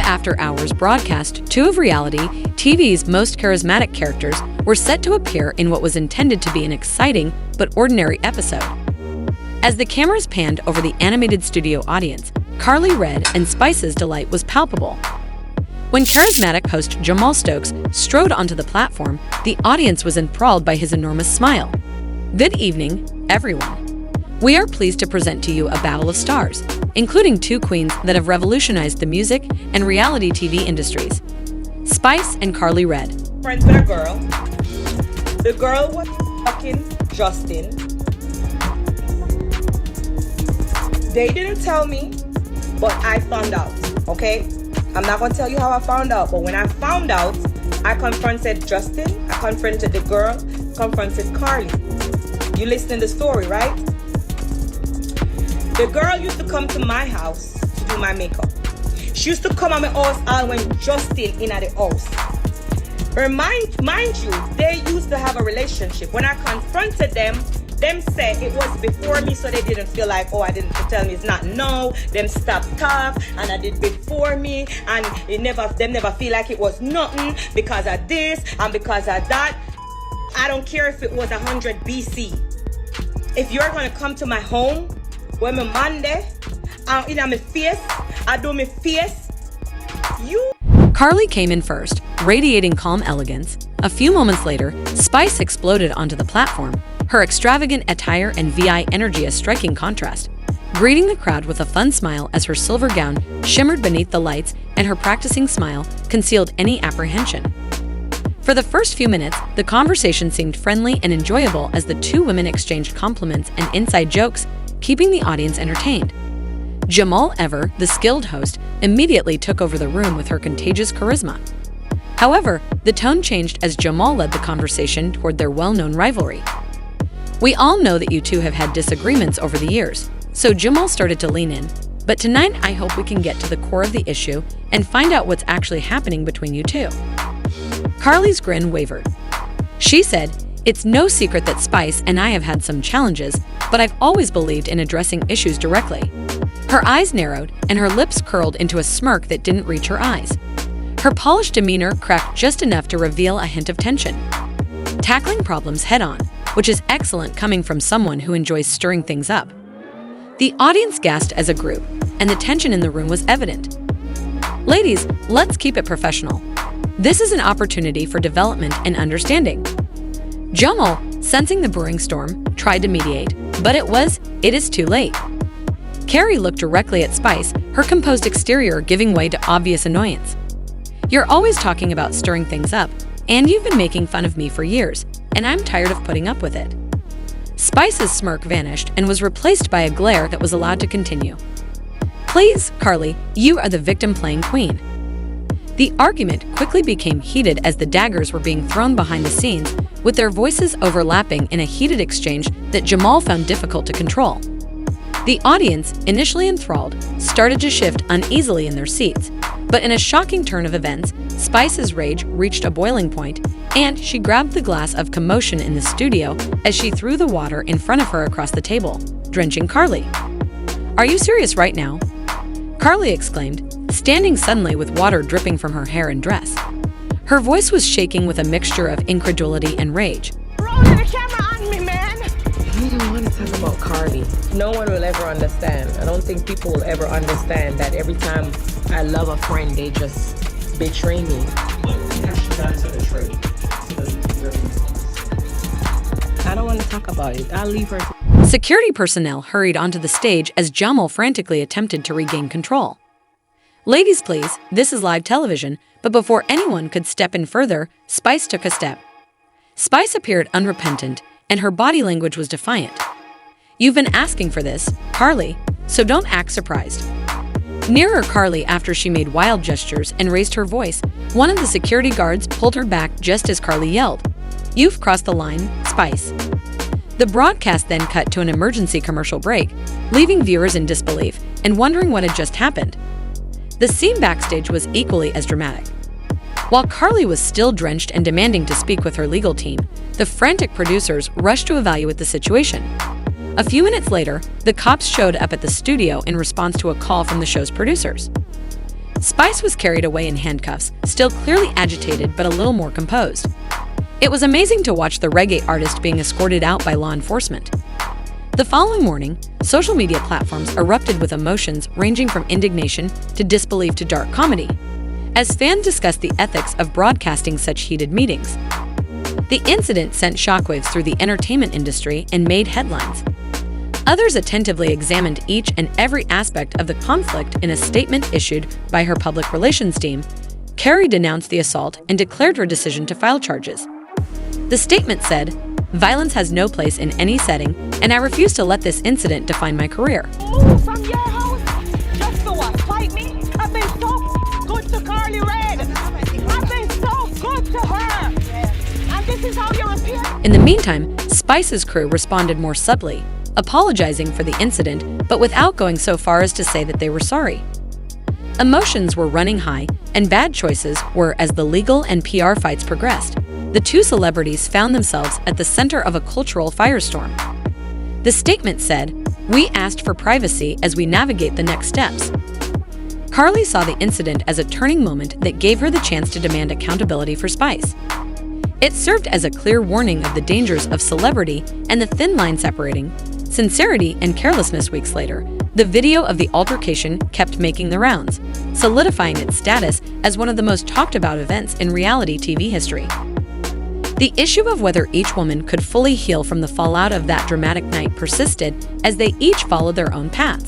after-hours broadcast, two of reality TV's most charismatic characters were set to appear in what was intended to be an exciting but ordinary episode. As the cameras panned over the animated studio audience, Karlie Red and Spice's delight was palpable. When charismatic host Jamal Stokes strode onto the platform, the audience was enthralled by his enormous smile. Good evening, everyone. We are pleased to present to you a battle of stars, including two queens that have revolutionized the music and reality TV industries. Spice and Karlie Red. Friends with a girl. The girl was fucking Justin. They didn't tell me, but I found out, okay? I'm not gonna tell you how I found out, but when I found out, I confronted Justin, I confronted the girl, confronted Karlie. You listening to the story, right? The girl used to come to my house to do my makeup. She used to come at my house all when Justin in at the house. Mind you, they used to have a relationship. When I confronted them said it was before me, so they didn't feel like, oh, I didn't tell me it's not no. Them stop talk, and I did before me, and them never feel like it was nothing because of this and because of that. I don't care if it was 100 BC. If you're gonna come to my home when my Monday, in my face, I do my face, you. Karlie came in first, radiating calm elegance. A few moments later, Spice exploded onto the platform, her extravagant attire and VI energy a striking contrast, greeting the crowd with a fun smile as her silver gown shimmered beneath the lights and her practicing smile concealed any apprehension. For the first few minutes, the conversation seemed friendly and enjoyable as the two women exchanged compliments and inside jokes, keeping the audience entertained. Jamal Ever, the skilled host, immediately took over the room with her contagious charisma. However, the tone changed as Jamal led the conversation toward their well-known rivalry. We all know that you two have had disagreements over the years, so Jamal started to lean in. But tonight, I hope we can get to the core of the issue and find out what's actually happening between you two. Karlie's grin wavered. She said, "It's no secret that Spice and I have had some challenges, but I've always believed in addressing issues directly." Her eyes narrowed and her lips curled into a smirk that didn't reach her eyes. Her polished demeanor cracked just enough to reveal a hint of tension. Tackling problems head-on, which is excellent coming from someone who enjoys stirring things up. The audience gasped as a group, and the tension in the room was evident. Ladies, let's keep it professional. This is an opportunity for development and understanding. Jamal, sensing the brewing storm, tried to mediate, but it is too late. Carrie looked directly at Spice, her composed exterior giving way to obvious annoyance. "You're always talking about stirring things up, and you've been making fun of me for years, and I'm tired of putting up with it." Spice's smirk vanished and was replaced by a glare that was allowed to continue. "Please, Karlie, you are the victim playing queen." The argument quickly became heated as the daggers were being thrown behind the scenes, with their voices overlapping in a heated exchange that Jamal found difficult to control. The audience, initially enthralled, started to shift uneasily in their seats, but in a shocking turn of events, Spice's rage reached a boiling point, and she grabbed the glass of commotion in the studio as she threw the water in front of her across the table, drenching Karlie. "Are you serious right now?" Karlie exclaimed, standing suddenly with water dripping from her hair and dress. Her voice was shaking with a mixture of incredulity and rage. Rolling the camera on me, man! You don't want to talk about Karlie. No one will ever understand. I don't think people will ever understand that every time I love a friend, they just betray me. I don't want to talk about it. I'll leave her. Security personnel hurried onto the stage as Jamal frantically attempted to regain control. "Ladies, please, this is live television," but before anyone could step in further, Spice took a step. Spice appeared unrepentant, and her body language was defiant. "You've been asking for this, Karlie, so don't act surprised." Nearer Karlie after she made wild gestures and raised her voice, one of the security guards pulled her back just as Karlie yelled, "You've crossed the line, Spice." The broadcast then cut to an emergency commercial break, leaving viewers in disbelief and wondering what had just happened. The scene backstage was equally as dramatic. While Karlie was still drenched and demanding to speak with her legal team, the frantic producers rushed to evaluate the situation. A few minutes later, the cops showed up at the studio in response to a call from the show's producers. Spice was carried away in handcuffs, still clearly agitated but a little more composed. It was amazing to watch the reggae artist being escorted out by law enforcement. The following morning, social media platforms erupted with emotions ranging from indignation to disbelief to dark comedy, as fans discussed the ethics of broadcasting such heated meetings. The incident sent shockwaves through the entertainment industry and made headlines. Others attentively examined each and every aspect of the conflict in a statement issued by her public relations team. Karlie denounced the assault and declared her decision to file charges. The statement said, "Violence has no place in any setting, and I refuse to let this incident define my career." Move from your house just to what? Fight me? I've been so good to Karlie Red. I've been so good to her. And this is how you're appearing? In the meantime, Spice's crew responded more subtly, apologizing for the incident, but without going so far as to say that they were sorry. Emotions were running high, and bad choices were as the legal and PR fights progressed. The two celebrities found themselves at the center of a cultural firestorm. The statement said, "We asked for privacy as we navigate the next steps." Karlie saw the incident as a turning moment that gave her the chance to demand accountability for Spice. It served as a clear warning of the dangers of celebrity and the thin line separating sincerity and carelessness. Weeks later, the video of the altercation kept making the rounds, solidifying its status as one of the most talked about events in reality TV history. The issue of whether each woman could fully heal from the fallout of that dramatic night persisted as they each followed their own paths.